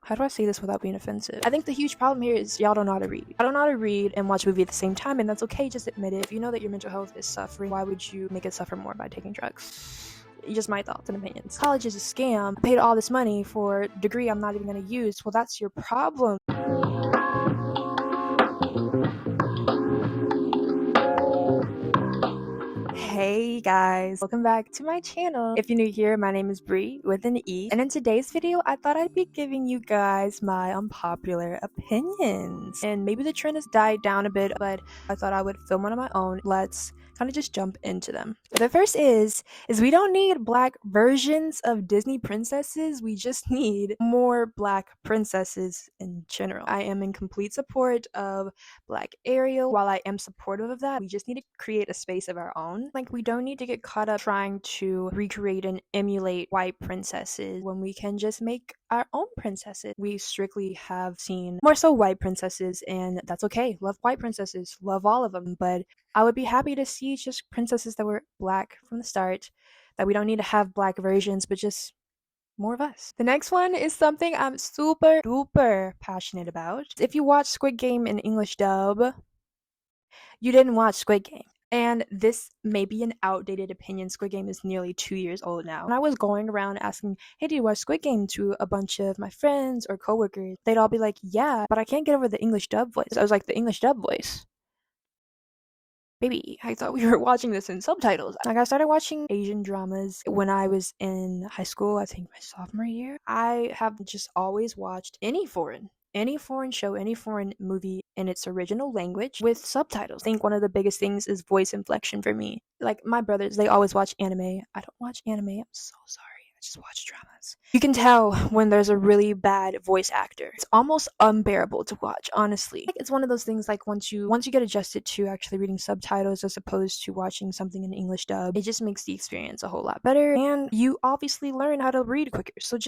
How do I say this without being offensive? I think the huge problem here is y'all don't know how to read. I don't know how to read and watch a movie at the same time, and that's okay, just admit it. If you know that your mental health is suffering, why would you make it suffer more by taking drugs? Just my thoughts and opinions. College is a scam. I paid all this money for a degree I'm not even going to use. Well, that's your problem. Hey guys, welcome back to my channel. If you're new here, my name is Bree with an E, and in today's video I thought I'd be giving you guys my unpopular opinions. And maybe the trend has died down a bit, but I thought I would film one of my own. Let's kind of just jump into them. The first is we don't need black versions of Disney princesses, we just need more black princesses in general. I am in complete support of Black Ariel. While I am supportive of that, we just need to create a space of our own. Like, we don't need to get caught up trying to recreate and emulate white princesses when we can just make our own princesses. We strictly have seen more so white princesses, and that's okay. Love white princesses, love all of them, but I would be happy to see just princesses that were black from the start, that we don't need to have black versions, but just more of us. The next one is something I'm super duper passionate about. If you watch Squid Game in English dub, you didn't watch Squid Game. And this may be an outdated opinion. Squid Game is nearly 2 years old now. When I was going around asking, hey, do you watch Squid Game, to a bunch of my friends or coworkers, they'd all be like, yeah, but I can't get over the English dub voice. I was like, the English dub voice? Baby, I thought we were watching this in subtitles. Like, I started watching Asian dramas when I was in high school, I think my sophomore year. I have just always watched any foreign show, any foreign movie in its original language with subtitles. I think one of the biggest things is voice inflection for me. Like, my brothers, they always watch anime. I don't watch anime. I'm so sorry. I just watch dramas. You can tell when there's a really bad voice actor. It's almost unbearable to watch, honestly. Like, it's one of those things, like, once you get adjusted to actually reading subtitles as opposed to watching something in English dub, it just makes the experience a whole lot better, and you obviously learn how to read quicker. So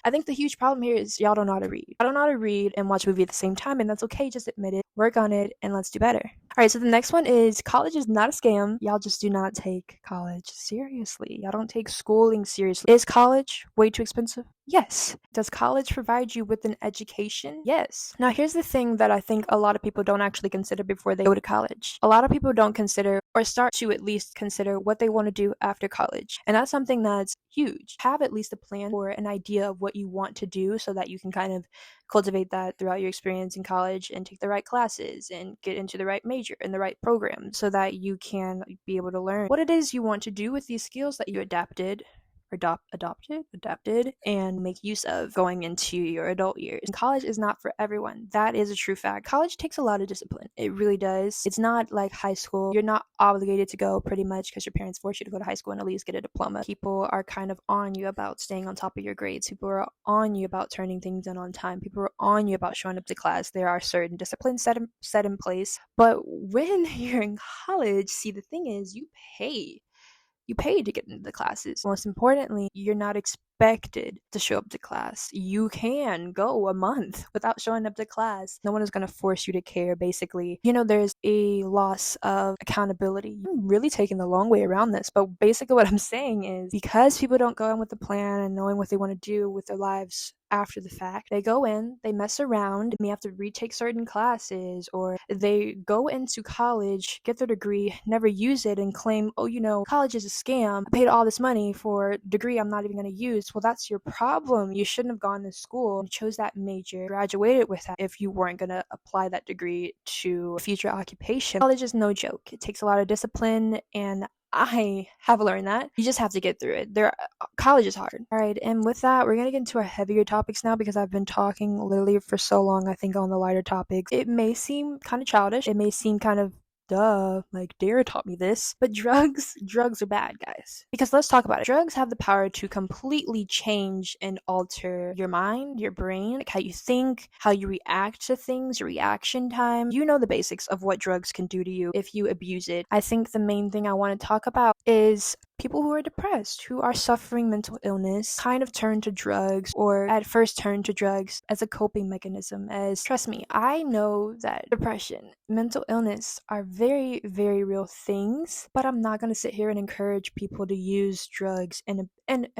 I think the huge problem here is y'all don't know how to read. I don't know how to read and watch a movie at the same time, and that's okay, just admit it, work on it, and let's do better. Alright, so the next one is college is not a scam. Y'all just do not take college seriously. Y'all don't take schooling seriously. Is college way too expensive? Yes. Does college provide you with an education? Yes. Now, here's the thing that I think a lot of people don't actually consider before they go to college. A lot of people don't consider, or start to at least consider, what they want to do after college. And that's something that's huge. Have at least a plan or an idea of what you want to do so that you can kind of cultivate that throughout your experience in college and take the right classes and get into the right major and the right program so that you can be able to learn what it is you want to do with these skills that you adapted and make use of going into your adult years. And college is not for everyone. That is a true fact. College takes a lot of discipline. It really does. It's not like high school. You're not obligated to go pretty much because your parents force you to go to high school and at least get a diploma. People are kind of on you about staying on top of your grades. People are on you about turning things in on time. People are on you about showing up to class. There are certain disciplines set in place. But when you're in college, see, the thing is, you pay to get into the classes. Most importantly, you're not expected to show up to class. You can go a month without showing up to class. No one is going to force you to care, basically. There's a loss of accountability. I'm really taking the long way around this, but basically what I'm saying is, because people don't go in with a plan and knowing what they want to do with their lives after the fact, they go in, they mess around, may have to retake certain classes, or they go into college, get their degree, never use it, and claim, oh, college is a scam. I paid all this money for a degree I'm not even going to use. Well, that's your problem. You shouldn't have gone to school and chose that major, graduated with that, if you weren't going to apply that degree to a future occupation. College is no joke. It takes a lot of discipline, and I have learned that. You just have to get through it. College is hard. Alright, and with that, we're gonna get into our heavier topics now, because I've been talking literally for so long, I think, on the lighter topics. It may seem kind of childish. It may seem kind of, duh, like Dare taught me this. But drugs are bad, guys. Because let's talk about it. Drugs have the power to completely change and alter your mind, your brain, like how you think, how you react to things, your reaction time. You know the basics of what drugs can do to you if you abuse it. I think the main thing I want to talk about is people who are depressed, who are suffering mental illness, kind of turn to drugs, or at first turn to drugs as a coping mechanism. As, trust me, I know that depression, mental illness are very, very real things, but I'm not going to sit here and encourage people to use drugs and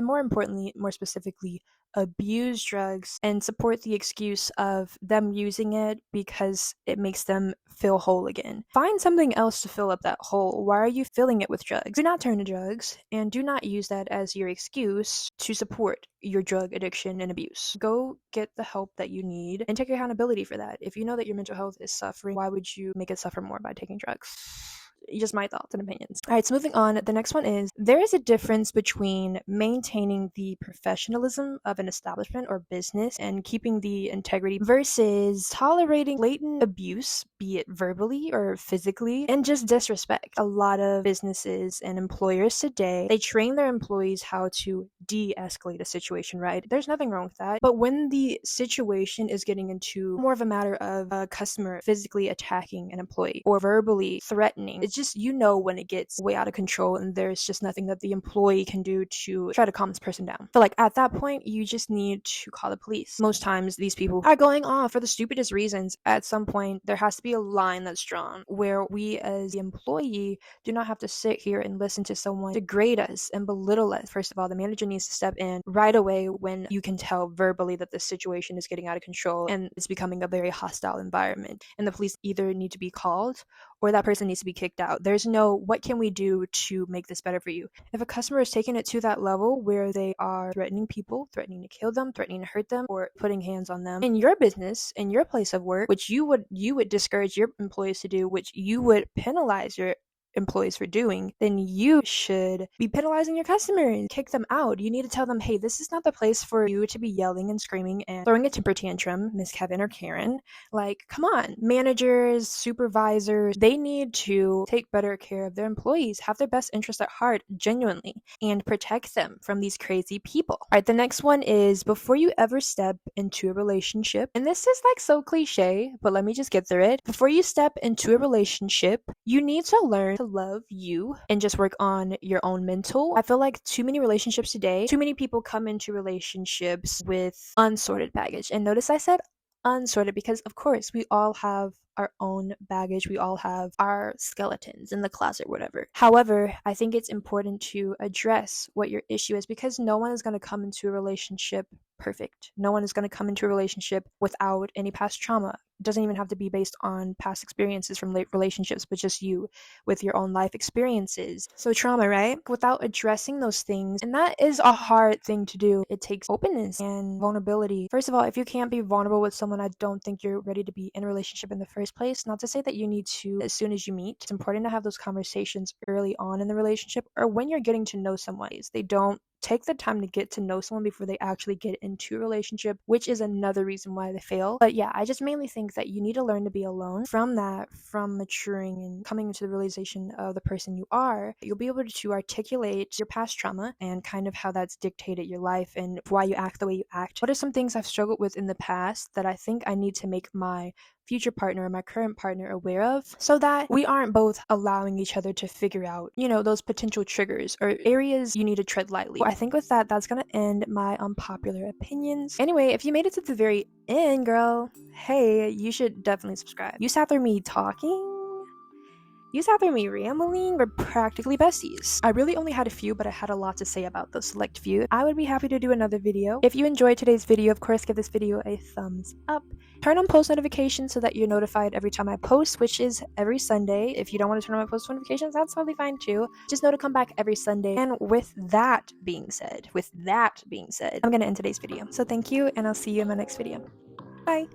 more importantly, more specifically, abuse drugs and support the excuse of them using it because it makes them feel whole again. Find something else to fill up that hole. Why are you filling it with drugs? Do not turn to drugs, and do not use that as your excuse to support your drug addiction and abuse. Go get the help that you need and take accountability for that. If you know that your mental health is suffering, why would you make it suffer more by taking drugs? Just my thoughts and opinions. All right, so moving on. The next one is there is a difference between maintaining the professionalism of an establishment or business and keeping the integrity versus tolerating blatant abuse, be it verbally or physically, and just disrespect. A lot of businesses and employers today, they train their employees how to de-escalate a situation, right? There's nothing wrong with that. But when the situation is getting into more of a matter of a customer physically attacking an employee or verbally threatening, it's just, when it gets way out of control and there's just nothing that the employee can do to try to calm this person down. But at that point, you just need to call the police. Most times these people are going off for the stupidest reasons. At some point, there has to be a line that's drawn where we as the employee do not have to sit here and listen to someone degrade us and belittle us. First of all, the manager needs to step in right away when you can tell verbally that the situation is getting out of control and it's becoming a very hostile environment. And the police either need to be called or that person needs to be kicked out. There's no, what can we do to make this better for you? If a customer is taking it to that level where they are threatening people, threatening to kill them, threatening to hurt them, or putting hands on them in your business, in your place of work, which you would discourage your employees to do, which you would penalize your employees for doing, then you should be penalizing your customers. Kick them out. You need to tell them, hey, this is not the place for you to be yelling and screaming and throwing a temper tantrum, Miss Kevin or Karen. Come on. Managers, supervisors, they need to take better care of their employees, have their best interest at heart, genuinely, and protect them from these crazy people. All right, the next one is before you ever step into a relationship, and this is so cliche, but let me just get through it. Before you step into a relationship, you need to learn to love you and just work on your own mental. I feel like too many relationships today, too many people come into relationships with unsorted baggage. And notice I said unsorted because, of course, we all have our own baggage. We all have our skeletons in the closet, whatever. However, I think it's important to address what your issue is because no one is going to come into a relationship perfect. No one is going to come into a relationship without any past trauma. It doesn't even have to be based on past experiences from late relationships, but just you with your own life experiences. So trauma, right? Without addressing those things, and that is a hard thing to do. It takes openness and vulnerability. First of all, if you can't be vulnerable with someone, I don't think you're ready to be in a relationship in the first place. Not to say that you need to as soon as you meet. It's important to have those conversations early on in the relationship or when you're getting to know someone. They don't take the time to get to know someone before they actually get into a relationship, which is another reason why they fail. But yeah, I just mainly think that you need to learn to be alone. From maturing and coming into the realization of the person you are, you'll be able to articulate your past trauma and kind of how that's dictated your life and why you act the way you act. What are some things I've struggled with in the past that I think I need to make my future partner or my current partner aware of so that we aren't both allowing each other to figure out, those potential triggers or areas you need to tread lightly. I think with that, that's going to end my unpopular opinions. Anyway, if you made it to the very end, girl, hey, you should definitely subscribe. You sat through me talking. You sat through me rambling. We're practically besties. I really only had a few, but I had a lot to say about those select few. I would be happy to do another video. If you enjoyed today's video, of course, give this video a thumbs up. Turn on post notifications so that you're notified every time I post, which is every Sunday. If you don't want to turn on my post notifications, that's totally fine too. Just know to come back every Sunday. And with that being said, I'm going to end today's video. So thank you, and I'll see you in my next video. Bye.